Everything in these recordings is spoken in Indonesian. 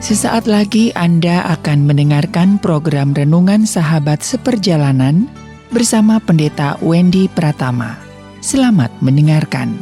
Sesaat lagi Anda akan mendengarkan program Renungan Sahabat Seperjalanan bersama Pendeta Wendy Pratama. Selamat mendengarkan.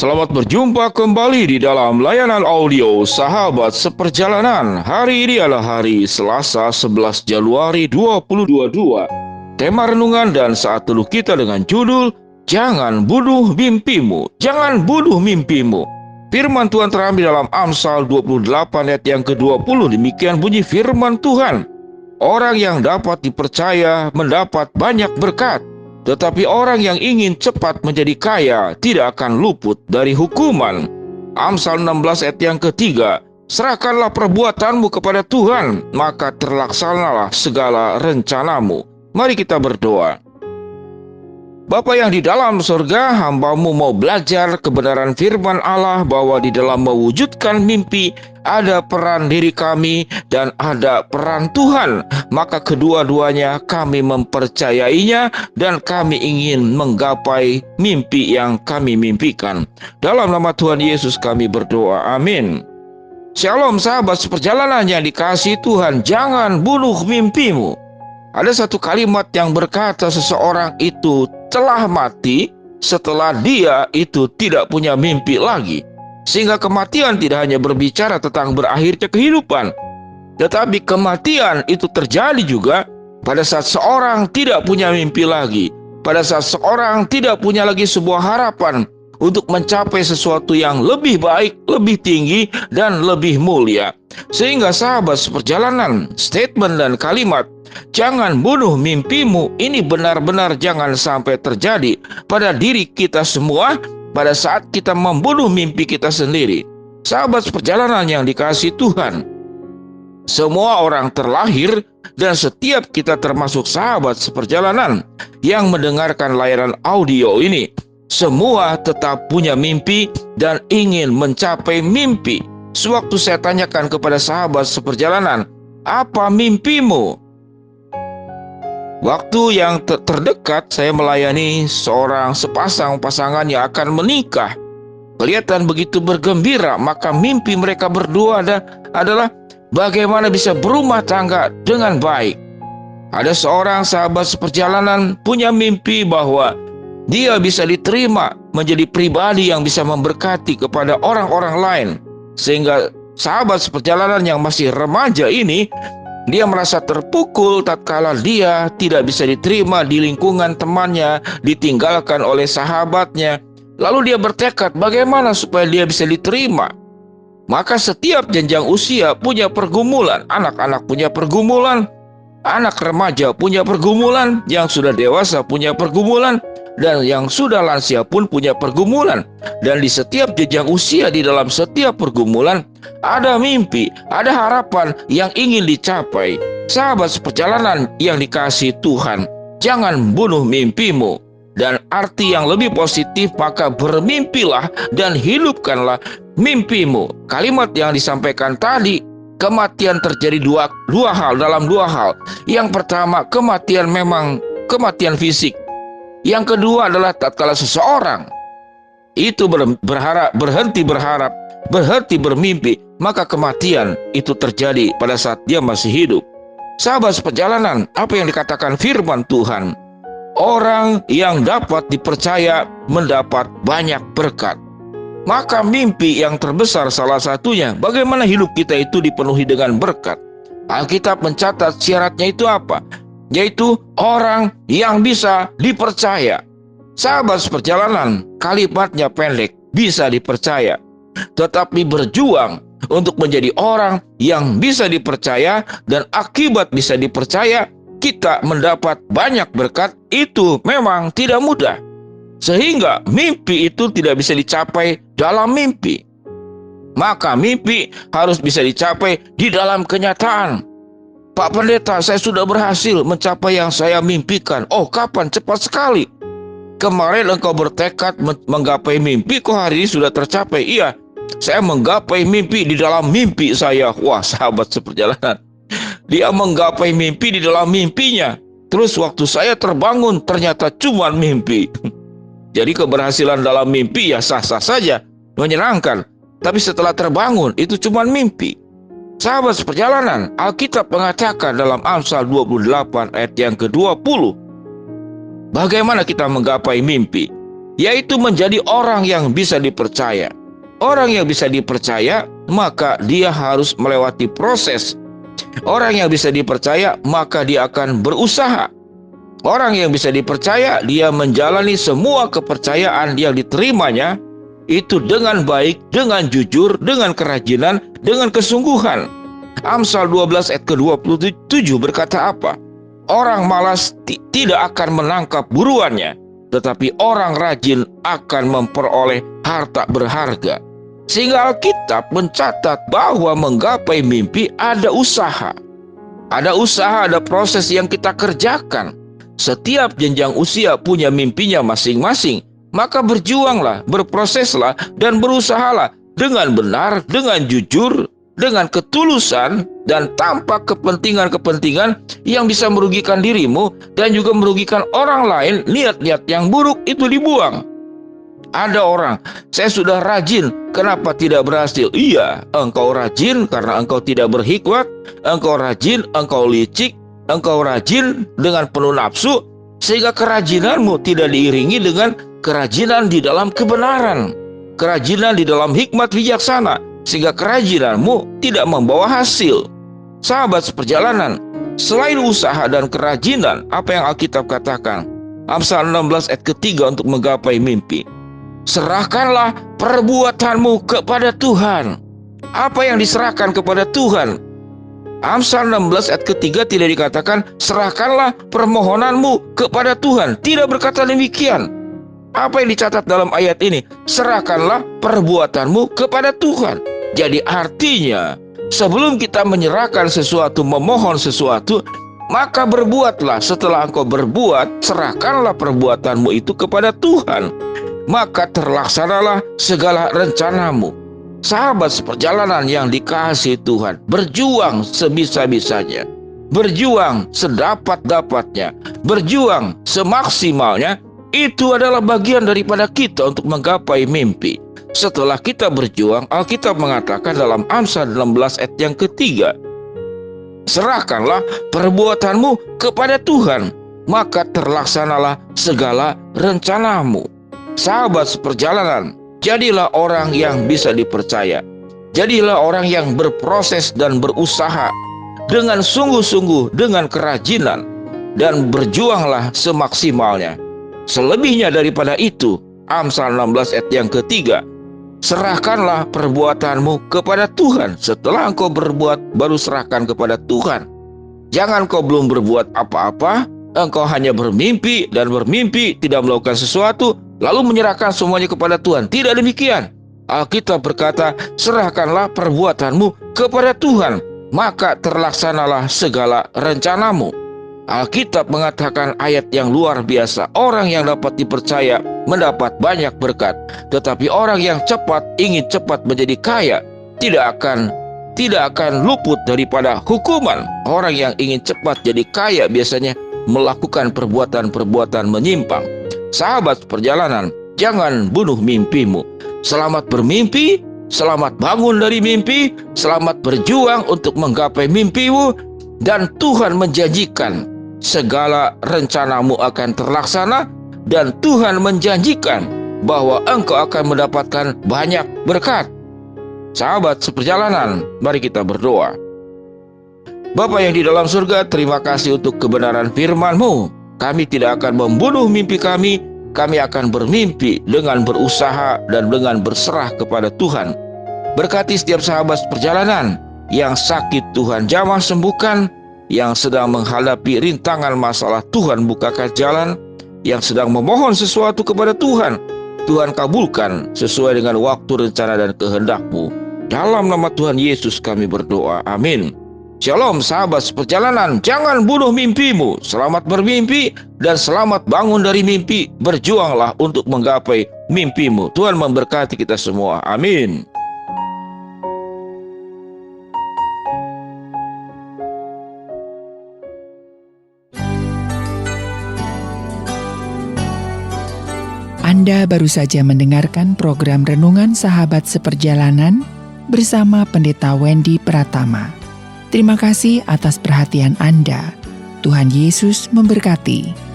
Selamat berjumpa kembali di dalam layanan audio Sahabat Seperjalanan. Hari ini adalah hari Selasa 11 Januari 2022. Tema renungan dan saat teduh kita dengan judul Jangan bunuh mimpimu, jangan bunuh mimpimu. Firman Tuhan terambil dalam Amsal 28 ayat yang ke-20. Demikian bunyi firman Tuhan. Orang yang dapat dipercaya mendapat banyak berkat. Tetapi orang yang ingin cepat menjadi kaya tidak akan luput dari hukuman. Amsal 16 ayat yang ketiga. Serahkanlah perbuatanmu kepada Tuhan, maka terlaksanalah segala rencanamu. Mari kita berdoa. Bapa yang di dalam surga, hamba-Mu mau belajar kebenaran firman Allah bahwa di dalam mewujudkan mimpi ada peran diri kami dan ada peran Tuhan. Maka kedua-duanya kami mempercayainya dan kami ingin menggapai mimpi yang kami mimpikan. Dalam nama Tuhan Yesus kami berdoa. Amin. Shalom sahabat seperjalanan yang dikasihi Tuhan, jangan bunuh mimpimu. Ada satu kalimat yang berkata seseorang itu telah mati setelah dia itu tidak punya mimpi lagi. Sehingga kematian tidak hanya berbicara tentang berakhirnya kehidupan, tetapi kematian itu terjadi juga pada saat seorang tidak punya mimpi lagi, pada saat seorang tidak punya lagi sebuah harapan untuk mencapai sesuatu yang lebih baik, lebih tinggi, dan lebih mulia. Sehingga sahabat seperjalanan, statement dan kalimat jangan bunuh mimpimu ini benar-benar jangan sampai terjadi pada diri kita semua pada saat kita membunuh mimpi kita sendiri. Sahabat seperjalanan yang dikasihi Tuhan, semua orang terlahir dan setiap kita termasuk sahabat seperjalanan yang mendengarkan layanan audio ini, semua tetap punya mimpi dan ingin mencapai mimpi. Sewaktu saya tanyakan kepada sahabat seperjalanan, apa mimpimu? Waktu yang terdekat saya melayani sepasang pasangan yang akan menikah. Kelihatan begitu bergembira, maka mimpi mereka berdua adalah bagaimana bisa berumah tangga dengan baik. Ada seorang sahabat seperjalanan punya mimpi bahwa dia bisa diterima menjadi pribadi yang bisa memberkati kepada orang-orang lain. Sehingga sahabat seperjalanan yang masih remaja ini, dia merasa terpukul tatkala dia tidak bisa diterima di lingkungan temannya, ditinggalkan oleh sahabatnya. Lalu dia bertekad bagaimana supaya dia bisa diterima. Maka setiap jenjang usia punya pergumulan. Anak-anak punya pergumulan, anak remaja punya pergumulan, yang sudah dewasa punya pergumulan, dan yang sudah lansia pun punya pergumulan. Dan di setiap jenjang usia, di dalam setiap pergumulan ada mimpi, ada harapan yang ingin dicapai. Sahabat seperjalanan yang dikasihi Tuhan, jangan bunuh mimpimu. Dan arti yang lebih positif, maka bermimpilah dan hidupkanlah mimpimu. Kalimat yang disampaikan tadi, kematian terjadi dua hal. Yang pertama, kematian memang kematian fisik. Yang kedua adalah tatkala seseorang itu berhenti berharap, berhenti bermimpi, maka kematian itu terjadi pada saat dia masih hidup. Sahabat seperjalanan, apa yang dikatakan firman Tuhan? Orang yang dapat dipercaya mendapat banyak berkat. Maka mimpi yang terbesar salah satunya, bagaimana hidup kita itu dipenuhi dengan berkat. Alkitab mencatat syaratnya itu apa? Yaitu orang yang bisa dipercaya. Sahabat seperjalanan, kalimatnya pendek, bisa dipercaya. Tetapi berjuang untuk menjadi orang yang bisa dipercaya dan akibat bisa dipercaya, kita mendapat banyak berkat, itu memang tidak mudah. Sehingga mimpi itu tidak bisa dicapai dalam mimpi. Maka mimpi harus bisa dicapai di dalam kenyataan. Pak Pendeta, saya sudah berhasil mencapai yang saya mimpikan. Oh, kapan? Cepat sekali. Kemarin engkau bertekad menggapai mimpi, kok hari ini sudah tercapai? Iya, saya menggapai mimpi di dalam mimpi saya. Wah, sahabat seperjalanan, dia menggapai mimpi di dalam mimpinya. Terus waktu saya terbangun ternyata cuma mimpi. Jadi keberhasilan dalam mimpi ya sah-sah saja, menyenangkan. Tapi setelah terbangun itu cuma mimpi. Sahabat seperjalanan, Alkitab mengatakan dalam Amsal 28 ayat yang ke-20, bagaimana kita menggapai mimpi? Yaitu menjadi orang yang bisa dipercaya. Orang yang bisa dipercaya, maka dia harus melewati proses. Orang yang bisa dipercaya, maka dia akan berusaha. Orang yang bisa dipercaya, dia menjalani semua kepercayaan yang diterimanya, itu dengan baik, dengan jujur, dengan kerajinan, dengan kesungguhan. Amsal 12 ayat ke-27 berkata apa? Orang malas tidak akan menangkap buruannya, tetapi orang rajin akan memperoleh harta berharga. Sehingga Alkitab mencatat bahwa menggapai mimpi ada usaha. Ada usaha, ada proses yang kita kerjakan. Setiap jenjang usia punya mimpinya masing-masing. Maka berjuanglah, berproseslah, dan berusahalah dengan benar, dengan jujur, dengan ketulusan, dan tanpa kepentingan-kepentingan yang bisa merugikan dirimu dan juga merugikan orang lain. Niat-niat yang buruk itu dibuang. Ada orang, saya sudah rajin, kenapa tidak berhasil? Iya, engkau rajin karena engkau tidak berhikmat, engkau rajin, engkau licik, engkau rajin dengan penuh nafsu, sehingga kerajinanmu tidak diiringi dengan kerajinan di dalam kebenaran, kerajinan di dalam hikmat bijaksana, sehingga kerajinanmu tidak membawa hasil. Sahabat seperjalanan, selain usaha dan kerajinan, apa yang Alkitab katakan? Amsal 16 ayat ke-3 untuk menggapai mimpi. Serahkanlah perbuatanmu kepada Tuhan. Apa yang diserahkan kepada Tuhan? Amsal 16 ayat ke-3 tidak dikatakan serahkanlah permohonanmu kepada Tuhan. Tidak berkata demikian. Apa yang dicatat dalam ayat ini? Serahkanlah perbuatanmu kepada Tuhan. Jadi artinya, sebelum kita menyerahkan sesuatu, memohon sesuatu, maka berbuatlah. Setelah engkau berbuat, serahkanlah perbuatanmu itu kepada Tuhan. Maka terlaksanalah segala rencanamu. Sahabat seperjalanan yang dikasihi Tuhan, berjuang sebisa-bisanya, berjuang sedapat-dapatnya, berjuang semaksimalnya. Itu adalah bagian daripada kita untuk menggapai mimpi. Setelah kita berjuang, Alkitab mengatakan dalam Amsal 16 ayat yang ke-3, serahkanlah perbuatanmu kepada Tuhan, maka terlaksanalah segala rencanamu. Sahabat seperjalanan, jadilah orang yang bisa dipercaya. Jadilah orang yang berproses dan berusaha dengan sungguh-sungguh, dengan kerajinan, dan berjuanglah semaksimalnya. Selebihnya daripada itu, Amsal 16 ayat yang ke-3, serahkanlah perbuatanmu kepada Tuhan. Setelah engkau berbuat, baru serahkan kepada Tuhan. Jangan kau belum berbuat apa-apa, engkau hanya bermimpi dan bermimpi tidak melakukan sesuatu, lalu menyerahkan semuanya kepada Tuhan. Tidak demikian. Alkitab berkata, serahkanlah perbuatanmu kepada Tuhan, maka terlaksanalah segala rencanamu. Alkitab mengatakan ayat yang luar biasa. Orang yang dapat dipercaya mendapat banyak berkat, tetapi orang yang ingin cepat menjadi kaya tidak akan luput daripada hukuman. Orang yang ingin cepat jadi kaya biasanya melakukan perbuatan-perbuatan menyimpang. Sahabat perjalanan, jangan bunuh mimpimu. Selamat bermimpi, selamat bangun dari mimpi, selamat berjuang untuk menggapai mimpimu, dan Tuhan menjanjikan segala rencanamu akan terlaksana, dan Tuhan menjanjikan bahwa engkau akan mendapatkan banyak berkat. Sahabat seperjalanan, mari kita berdoa. Bapa yang di dalam surga, terima kasih untuk kebenaran firman-Mu. Kami tidak akan membunuh mimpi kami akan bermimpi dengan berusaha dan dengan berserah kepada Tuhan. Berkati setiap sahabat perjalanan yang sakit, Tuhan jamah sembuhkan, yang sedang menghadapi rintangan masalah, Tuhan bukakan jalan, yang sedang memohon sesuatu kepada Tuhan, Tuhan kabulkan sesuai dengan waktu, rencana, dan kehendak-Mu. Dalam nama Tuhan Yesus kami berdoa, amin. Shalom sahabat seperjalanan, jangan bunuh mimpimu. Selamat bermimpi dan selamat bangun dari mimpi. Berjuanglah untuk menggapai mimpimu. Tuhan memberkati kita semua, amin. Anda baru saja mendengarkan program Renungan Sahabat Seperjalanan bersama Pendeta Wendy Pratama. Terima kasih atas perhatian Anda. Tuhan Yesus memberkati.